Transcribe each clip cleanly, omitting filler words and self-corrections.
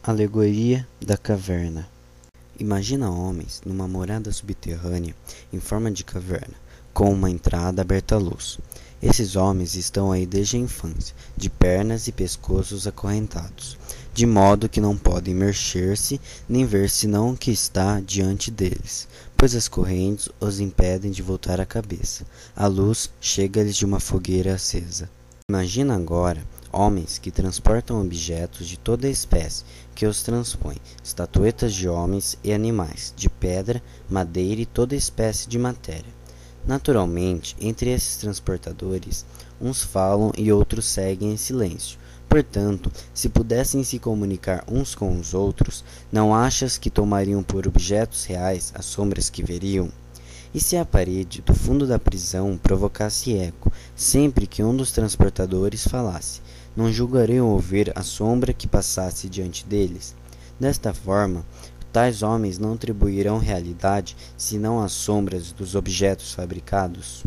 Alegoria da caverna. Imagina homens numa morada subterrânea em forma de caverna, com uma entrada aberta à luz. Esses homens estão aí desde a infância, de pernas e pescoços acorrentados, de modo que não podem mexer-se nem ver senão o que está diante deles, pois as correntes os impedem de voltar a cabeça. A luz chega-lhes de uma fogueira acesa. Imagina agora homens que transportam objetos de toda espécie, que os transpõem, estatuetas de homens e animais, de pedra, madeira e toda espécie de matéria. Naturalmente, entre esses transportadores, uns falam e outros seguem em silêncio. Portanto, se pudessem se comunicar uns com os outros, não achas que tomariam por objetos reais as sombras que veriam? E se a parede do fundo da prisão provocasse eco, sempre que um dos transportadores falasse, não julgariam ouvir a sombra que passasse diante deles? Desta forma, tais homens não atribuirão realidade senão às sombras dos objetos fabricados.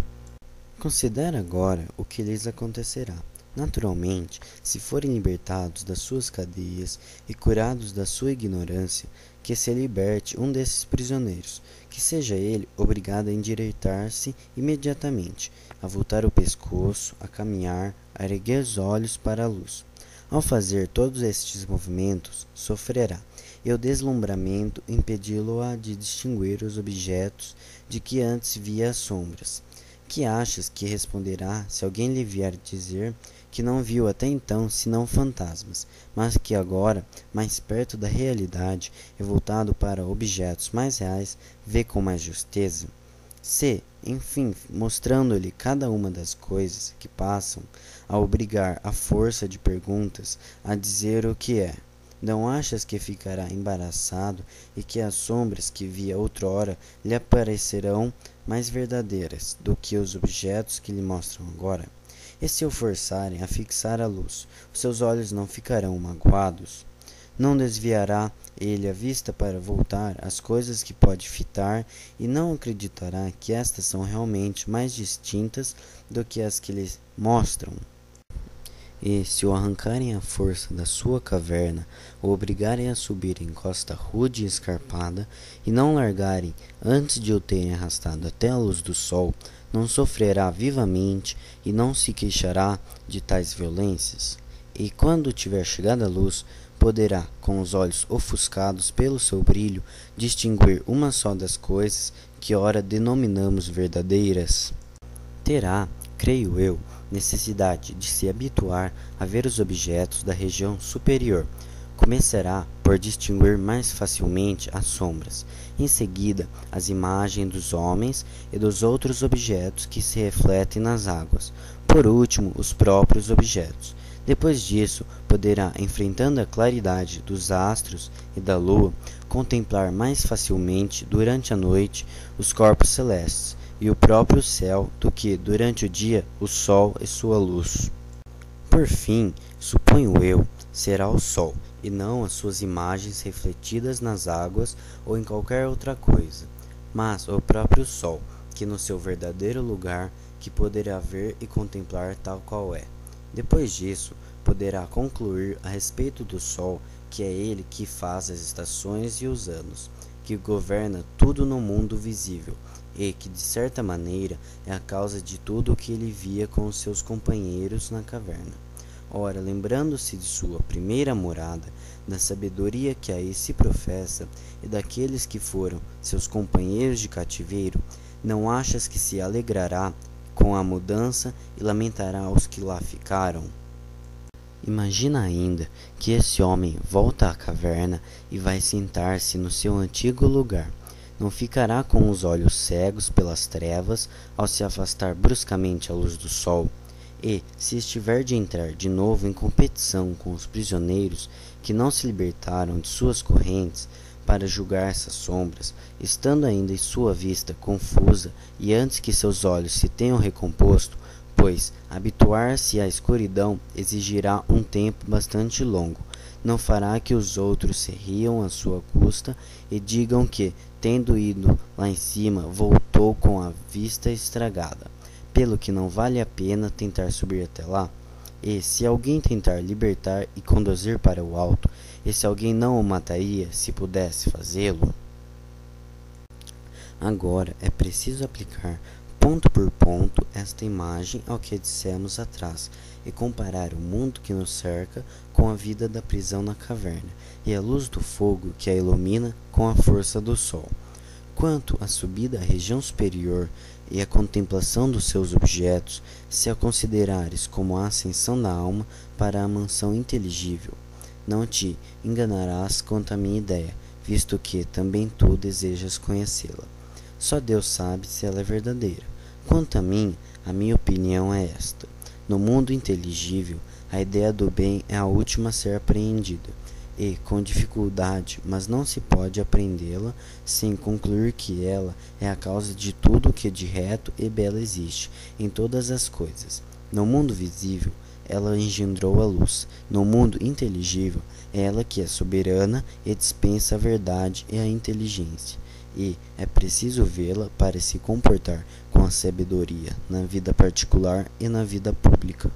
Considera agora o que lhes acontecerá. Naturalmente, se forem libertados das suas cadeias e curados da sua ignorância, que se liberte um desses prisioneiros, que seja ele obrigado a endireitar-se imediatamente, a voltar o pescoço, a caminhar, a erguer os olhos para a luz. Ao fazer todos estes movimentos, sofrerá, e o deslumbramento impedi-lo-á de distinguir os objetos de que antes via as sombras. Que achas que responderá se alguém lhe vier dizer que não viu até então senão fantasmas, mas que agora, mais perto da realidade e voltado para objetos mais reais, vê com mais justeza? Se, enfim, mostrando-lhe cada uma das coisas que passam, a obrigar à força de perguntas a dizer o que é, não achas que ficará embaraçado e que as sombras que via outrora lhe aparecerão mais verdadeiras do que os objetos que lhe mostram agora? E se o forçarem a fixar a luz, os seus olhos não ficarão magoados? Não desviará ele a vista para voltar às coisas que pode fitar e não acreditará que estas são realmente mais distintas do que as que lhe mostram? E, se o arrancarem à força da sua caverna, o obrigarem a subir em costa rude e escarpada, e não largarem antes de o terem arrastado até a luz do sol, não sofrerá vivamente e não se queixará de tais violências? E, quando tiver chegado à luz, poderá, com os olhos ofuscados pelo seu brilho, distinguir uma só das coisas que ora denominamos verdadeiras? Terá, creio eu, necessidade de se habituar a ver os objetos da região superior. Começará por distinguir mais facilmente as sombras, em seguida as imagens dos homens e dos outros objetos que se refletem nas águas, por último os próprios objetos. Depois disso, poderá, enfrentando a claridade dos astros e da lua, contemplar mais facilmente durante a noite os corpos celestes e o próprio céu do que, durante o dia, o sol e sua luz. Por fim, suponho eu, será o sol, e não as suas imagens refletidas nas águas ou em qualquer outra coisa, mas o próprio sol, que no seu verdadeiro lugar, que poderá ver e contemplar tal qual é. Depois disso, poderá concluir a respeito do sol, que é ele que faz as estações e os anos, que governa tudo no mundo visível, e que, de certa maneira, é a causa de tudo o que ele via com os seus companheiros na caverna. Ora, lembrando-se de sua primeira morada, da sabedoria que aí se professa, e daqueles que foram seus companheiros de cativeiro, não achas que se alegrará com a mudança e lamentará os que lá ficaram? Imagina ainda que esse homem volta à caverna e vai sentar-se no seu antigo lugar. Não ficará com os olhos cegos pelas trevas ao se afastar bruscamente a luz do sol. E, se estiver de entrar de novo em competição com os prisioneiros que não se libertaram de suas correntes, para julgar essas sombras, estando ainda em sua vista confusa e antes que seus olhos se tenham recomposto, pois habituar-se à escuridão exigirá um tempo bastante longo, não fará que os outros se riam à sua custa e digam que, tendo ido lá em cima, voltou com a vista estragada, pelo que não vale a pena tentar subir até lá? E, se alguém tentar libertar e conduzir para o alto, Esse alguém não o mataria se pudesse fazê-lo? Agora é preciso aplicar ponto por ponto esta imagem ao que dissemos atrás e comparar o mundo que nos cerca com a vida da prisão na caverna e a luz do fogo que a ilumina com a força do sol. Quanto à subida à região superior e à contemplação dos seus objetos, se a considerares como a ascensão da alma para a mansão inteligível, não te enganarás quanto à minha ideia, visto que também tu desejas conhecê-la. Só Deus sabe se ela é verdadeira. Quanto a minha opinião é esta. No mundo inteligível, a ideia do bem é a última a ser apreendida, e, com dificuldade, mas não se pode apreendê-la sem concluir que ela é a causa de tudo o que de reto e belo existe em todas as coisas. No mundo visível, ela engendrou a luz. No mundo inteligível, é ela que é soberana e dispensa a verdade e a inteligência. E é preciso vê-la para se comportar com a sabedoria na vida particular e na vida pública.